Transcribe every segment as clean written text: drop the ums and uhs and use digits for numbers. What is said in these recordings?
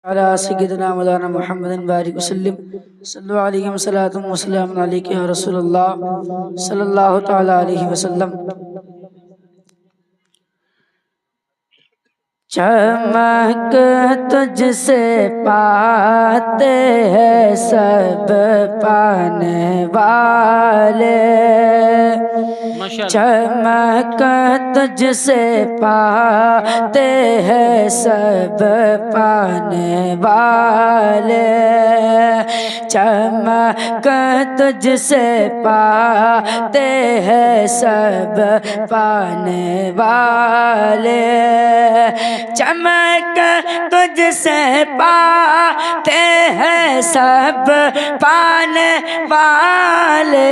अला सय्यिदिना मौलाना मुहम्मदिन बारिक वसल्लम सल्लल्लाहु अलैहि वसल्लम वसल्लम अलैहि या रसूलल्लाह सल्लल्लाहु तआला अलैहि वसल्लम। चमक तुझसे पाते हैं सब पाने वाले, चमक तुझसे पाते हैं सब पाने वाले, चमक तुझसे पाते हैं सब पाने वाले, चमक तुझसे पाते हैं सब पाने वाले,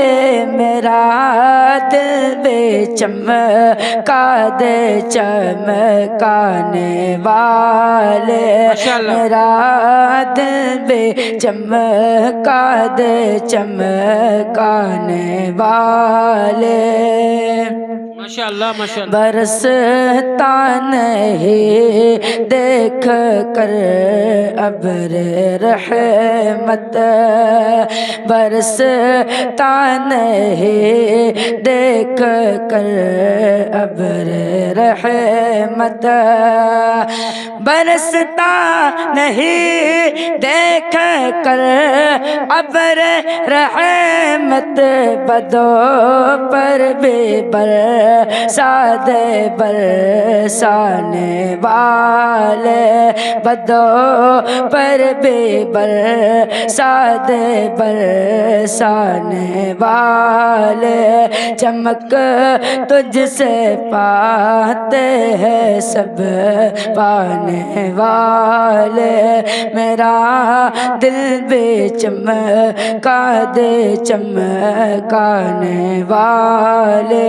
मेरा दिल बेचमका दे चमकाने वाले, मेरा दिल बेचमका दे चमकाने वाले। माशाअल्लाह माशाअल्लाह। बरसता नहीं देख कर अब्र रहमत, बरसता नहीं देख कर अब्र रहमत, बरसता नहीं देख कर अब्र रहमत, बदो पर बेबर सादे बरसाने वाले, बदो पर बेबर सादे बरसाने वाले, चमक तुझसे पाते हैं सब पाने वाले, मेरा दिल बेचमका दे चमकाने वाले।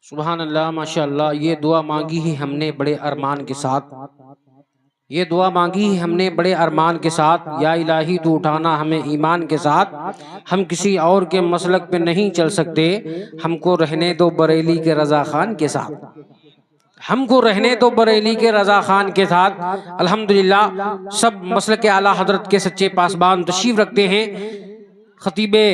सुभान अल्लाह माशाअल्लाह। ये दुआ मांगी ही हमने बड़े अरमान के साथ, ये दुआ मांगी ही हमने बड़े अरमान के साथ, या इलाही तू उठाना हमें ईमान के साथ, हम किसी और के मसलक पे नहीं चल सकते, हमको रहने दो बरेली के रजा खान के साथ, हमको रहने दो बरेली के रजा खान के साथ। अल्हम्दुलिल्लाह सब मसलक के आला हजरत के सच्चे पासबान तशरीफ रखते हैं। खतीबे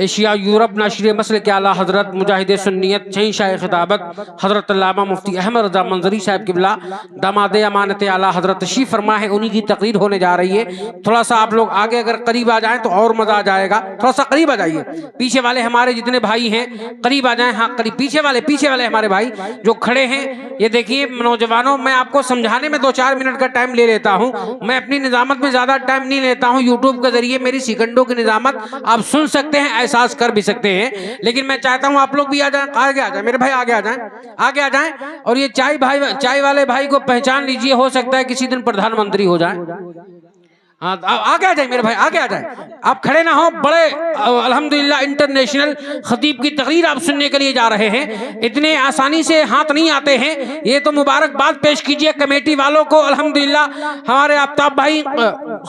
एशिया यूरोप नाशिर मसल के आला हजरत मुजाहिद सुन्नियत शहंशाह खिताबत हजरत अल्लामा मुफ्ती अहमद रजा मंजरी साहब किबला दामाद अमानत आला हजरत तशरीफ फरमा है, उन्हीं की तकरीर होने जा रही है। थोड़ा सा आप लोग आगे अगर करीब आ जाएं तो और मजा आ जाएगा, थोड़ा सा करीब आ जाइए। पीछे वाले हमारे जितने भाई हैं करीब आ जाएं, हाँ करीब, पीछे वाले हमारे भाई जो खड़े हैं, ये देखिए नौजवानों, मैं आपको समझाने में 2-4 मिनट का टाइम ले लेता हूँ, मैं अपनी निजामत में ज्यादा टाइम नहीं लेता हूँ। यूट्यूब के जरिए मेरी सेकंडों की निजामत आप सुन सकते हैं, एहसास कर भी सकते हैं, लेकिन मैं चाहता हूं आप लोग भी आ जाएं, आगे आ जाएं मेरे भाई, आगे आ जाएं, आगे आ जाएं। और ये चाय वाले भाई को पहचान लीजिए, हो सकता है किसी दिन प्रधानमंत्री हो जाए। हाँ आगे आ जाए मेरे भाई, आगे आ जाए, आप खड़े ना हो। बड़े अल्हम्दुलिल्लाह इंटरनेशनल खतीब की तकरीर आप सुनने के लिए जा रहे हैं, इतने आसानी से हाथ नहीं आते हैं। ये तो मुबारकबाद पेश कीजिए कमेटी वालों को। अल्हम्दुलिल्लाह हमारे आफ्ताब भाई,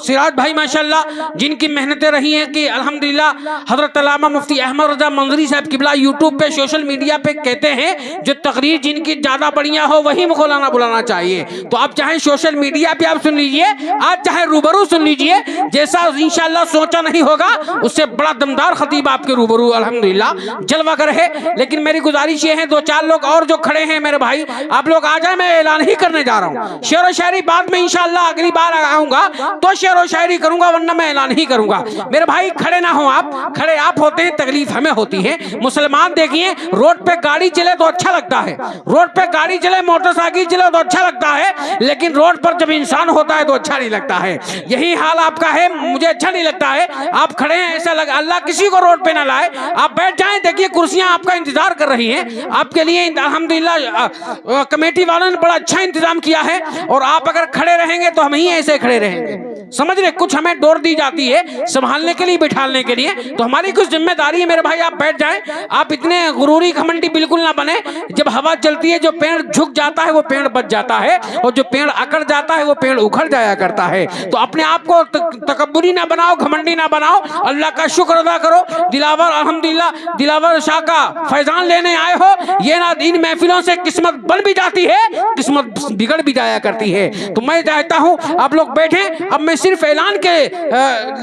सिराज भाई माशाल्लाह, जिनकी मेहनतें रही हैं कि अल्हम्दुलिल्लाह हजरत अल्लामा मुफ्ती अहमद रजा मंजरी साहब किबला यूट्यूब पे सोशल मीडिया पे कहते हैं जो तकरीर जिनकी ज्यादा बढ़िया हो वही मौलाना बुलाना चाहिए। तो आप चाहे सोशल मीडिया पे आप सुन लीजिए, आज चाहे रूबरू सुन लीजिए, जैसा इंशाअल्लाह सोचा नहीं होगा उससे बड़ा दमदार खतीब आपके रूबरू अल्हम्दुलिल्लाह जलवा है। लेकिन मेरी गुजारिश ये है 2-4 लोग और जो खड़े हैं मेरे भाई, आप लोग आ जाए, मैं ऐलान ही करने जा रहा हूँ। शेर व शायरी बाद में इंशाअल्लाह अगली बार आऊंगा तो शेर व शायरी करूंगा, वरना मैं ऐलान ही करूंगा। मेरे भाई खड़े ना हो आप, खड़े आप होते हैं तकलीफ हमें होती है। मुसलमान देखिए रोड पे गाड़ी चले तो अच्छा लगता है, रोड पे गाड़ी चले मोटरसाइकिल चले तो अच्छा लगता है, लेकिन रोड पर जब इंसान होता है तो अच्छा नहीं लगता है। यही हाल आपका है, मुझे अच्छा नहीं लगता है। आप खड़े हैं, ऐसा लगा अल्लाह किसी को रोड पे ना लाए, आप बैठ जाएं, देखिए कुर्सियां आपका इंतजार कर रही हैं आपके लिए। अल्हम्दुलिल्लाह कमेटी वालों ने बड़ा अच्छा इंतजाम किया है, और आप अगर खड़े रहेंगे तो हम ही ऐसे खड़े रहेंगे। समझ रहे, कुछ हमें डोर दी जाती है संभालने के लिए, बिठालने के लिए, तो हमारी कुछ जिम्मेदारी है मेरे भाई। आप बैठ जाएं, आप इतने गुरूरी घमंडी बिल्कुल ना बने। जब हवा चलती है जो पेड़ झुक जाता है वो पेड़ बच जाता है, और जो पेड़ अकड़ जाता है वो पेड़ उखड़ जाया करता है। तो अपने आप को तकब्बुरी ना बनाओ, घमंडी ना बनाओ, अल्लाह का शुक्र अदा करो। दिलावर अल्हम्दुलिल्लाह दिलावर शाह का फैजान लेने आए हो, ये ना इन महफिलों से किस्मत बन भी जाती है, किस्मत बिगड़ भी जाया करती है। तो मैं चाहता हूं आप लोग बैठे, अब मैं सिर्फ ऐलान के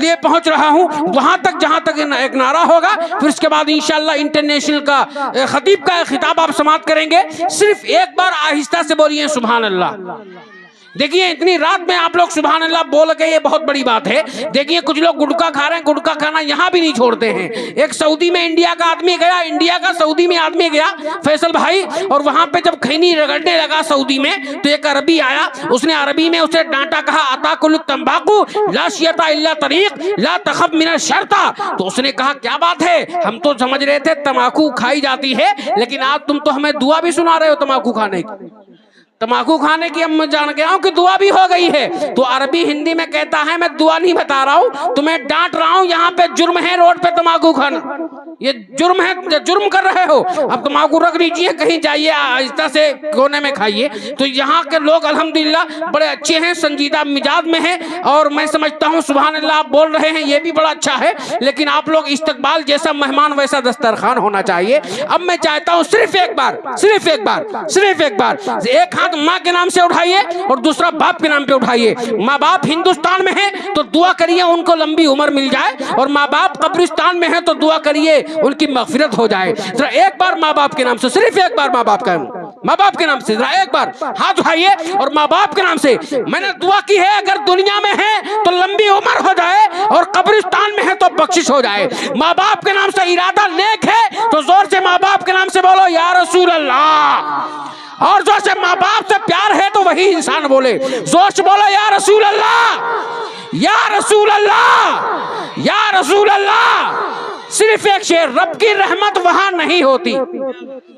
लिए पहुंच रहा हूं, वहां तक जहां तक एक नारा होगा, फिर उसके बाद इंशाअल्लाह इंटरनेशनल का खतीब का खिताब आप समाप्त करेंगे। सिर्फ एक बार आहिस्ता से बोलिए सुभान अल्लाह। देखिए इतनी रात में आप लोग सुभान अल्लाह बोल के, ये बहुत बड़ी बात है। देखिए कुछ लोग गुटखा खा रहे हैं, गुटखा खाना यहाँ भी नहीं छोड़ते हैं। एक सऊदी में इंडिया का आदमी गया, इंडिया का सऊदी में आदमी गया फैसल भाई, और वहां पे जब खैनी रगड़ने लगा सऊदी में, तो एक अरबी आया, उसने अरबी में उसे डांटा, कहा अताकुल तंबाकू ला शियता इल्ला तरीक ला तखफ मिन शर्ता। तो उसने कहा क्या बात है, हम तो समझ रहे थे तंबाकू खाई जाती है, लेकिन आज तुम तो हमें दुआ भी सुना रहे हो तंबाकू खाने की। तंबाकू खाने की हम जान गया हूं कि दुआ भी हो गई है। तो अरबी हिंदी में कहता है मैं दुआ नहीं बता रहा हूं, तुम्हें डांट रहा हूं, यहाँ पे जुर्म है रोड पे तंबाकू खाना, ये जुर्म है, जुर्म कर रहे हो। अब तंबाकू रख लीजिए, कहीं जाइए आहिस्ता से कोने में खाइए। तो यहाँ के लोग अल्हम्दुलिल्लाह बड़े अच्छे हैं, संजीदा मिजाज में हैं, और मैं समझता हूँ सुभान अल्लाह आप बोल रहे हैं ये भी बड़ा अच्छा है। लेकिन आप लोग इस्तकबाल जैसा मेहमान वैसा दस्तरखान होना चाहिए। अब मैं चाहता हूँ सिर्फ एक बार, सिर्फ एक बार, सिर्फ एक बार, एक हाथ माँ के नाम से उठाइए और दूसरा बाप के नाम पे उठाइए। माँ बाप हिंदुस्तान में है तो दुआ करिए उनको लंबी उम्र मिल जाए, और माँ बाप कब्रिस्तान में है तो दुआ करिए उनकी मगफिरत हो जाए। जरा एक बार माँ बाप के नाम से, सिर्फ एक बार माँ बाप के नाम से जरा एक बार हाथ उठाइए, और माँ बाप के नाम से मैंने दुआ की है, अगर दुनिया में है तो लंबी उम्र हो जाए, और कब्रिस्तान में है तो बख्शिश हो जाए। माँ बाप के नाम से इरादा नेक है तो जोर से माँ बाप के नाम से बोलो या रसूल अल्लाह, और जोर से माँ बाप से प्यार है तो वही इंसान बोले, जोर से बोलो या रसूल अल्लाह, या रसूल अल्लाह, या रसूल अल्लाह। सिर्फ एक शेर, रब की रहमत वहां नहीं होती।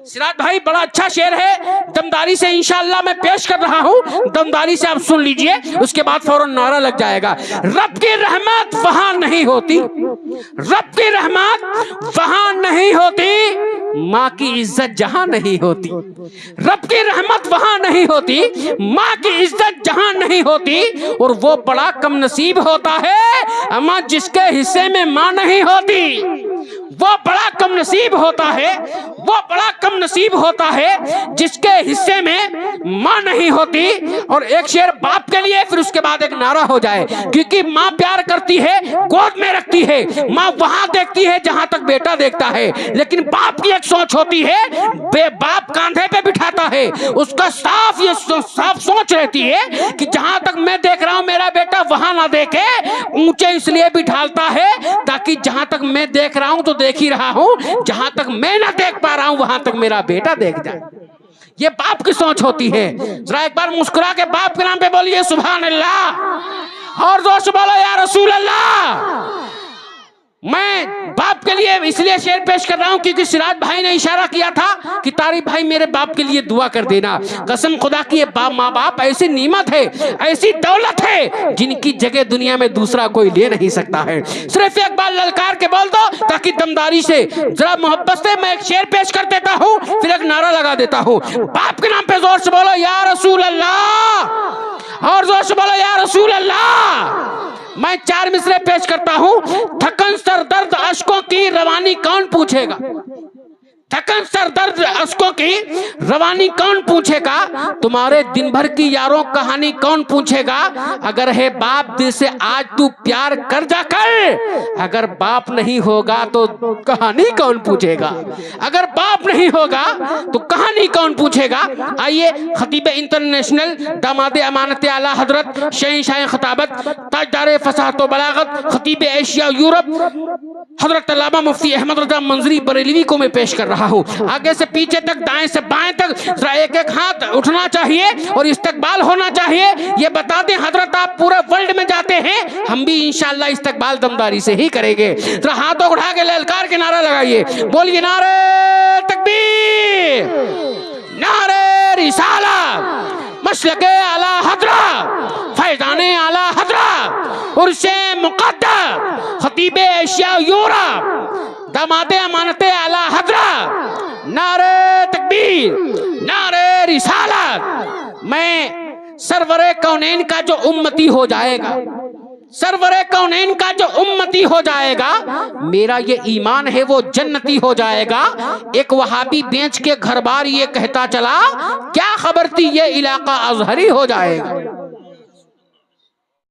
सिराज भाई बड़ा अच्छा शेर है, दमदारी से इंशाअल्लाह मैं पेश कर रहा हूं, दमदारी से आप सुन लीजिए, उसके बाद फौरन नारा लग जाएगा। रब की रहमत वहां नहीं होती, रब की रहमत वहां नहीं होती, माँ की इज्जत जहां नहीं होती। रब की रहमत वहां नहीं होती, माँ की इज्जत जहां नहीं होती, और वो बड़ा कम नसीब होता है अम्मा जिसके हिस्से में माँ नहीं होती। वो बड़ा कम नसीब होता है, वो बड़ा कम नसीब होता है जिसके हिस्से में माँ नहीं होती। और एक शेर बाप के लिए, फिर उसके बाद एक नारा हो जाए, क्योंकि माँ प्यार करती है, गोद में रखती है, माँ वहां देखती है जहां तक बेटा देखता है, लेकिन बाप की एक सोच होती है, बाप कांधे पे बिठाता है, उसका साफ ये साफ सोच रहती है कि जहां तक मैं देख रहा हूं मेरा बेटा वहां ना देखे, ऊंचे इसलिए बिठालता है ताकि जहां तक मैं देख रहा हूं तो देख ही रहा हूं, जहां तक मैं ना देख पा रहा हूं वहां तक मेरा बेटा देख जाए। ये बाप की सोच होती है। जरा एक बार मुस्कुरा के बाप के नाम पे बोलिए सुभान अल्लाह, और जोर से बोलो या रसूल अल्लाह। मैं बाप के लिए इसलिए शेर पेश कर रहा हूं क्योंकि सिराज भाई ने इशारा किया था कि तारिक भाई मेरे बाप के लिए दुआ कर देना। कसम खुदा की, बाप माँ बाप ऐसी नीमत है, ऐसी दौलत है जिनकी जगह दुनिया में दूसरा कोई ले नहीं सकता है। सिर्फ एक बार ललकार के बोल दो ताकि दमदारी से, जरा मोहब्बत से मैं एक शेर पेश कर देता हूँ, फिर एक नारा लगा देता हूँ। बाप के नाम पे जोर से बोलो या रसूल अल्लाह, और जोर से बोलो या रसूल अल्लाह। मैं 4 मिसरे पेश करता हूं। थकन सर दर्द अश्कों की रवानी कौन पूछेगा, थकन सर दर्द अश्कों की रवानी कौन पूछेगा, तुम्हारे दिन भर की यारों कहानी कौन पूछेगा। अगर है बाप दिल से आज तू प्यार कर जा कर, अगर बाप नहीं होगा तो कहानी कौन पूछेगा, अगर बाप नहीं होगा तो कहानी कौन पूछेगा। आइए खतीब इंटरनेशनल दामाद अमानत आला हजरत शहंशाह खिताबत ताजदार फसाहत व बलागत खतीब एशिया यूरोप हजरत अल्लामा मुफ्ती अहमद रजा मंजरी बरेलवी को मैं पेश कर रहा हूँ। आगे से पीछे तक, दाएं से बाएं तक एक एक हाथ उठना चाहिए और इस्तकबाल होना चाहिए। ये बता दें हजरत आप पूरे वर्ल्ड में जाते हैं, हम भी इंशाअल्लाह इस्तकबाल दमदारी से ही करेंगे। जरा हाथों उठा के ललकार के नारा लगाइए, बोलिए नारे तकबीर, नारे रिसालत, मशलके आला हजरा, फैजाने आला हजरा, उर्से मुक़द्दर खतीबे एशिया यूरोप दामादे अमानते आला हज़रत नारे तकबीर नारे रिसालत। मैं सरवरे कौनैन का जो उम्मती हो जाएगा, सरवरे कौनैन का जो उम्मती हो जाएगा, मेरा ये ईमान है वो जन्नती हो जाएगा। एक वहाबी बेच के घर बार ये कहता चला, क्या खबर थी ये इलाका अजहरी हो जाएगा।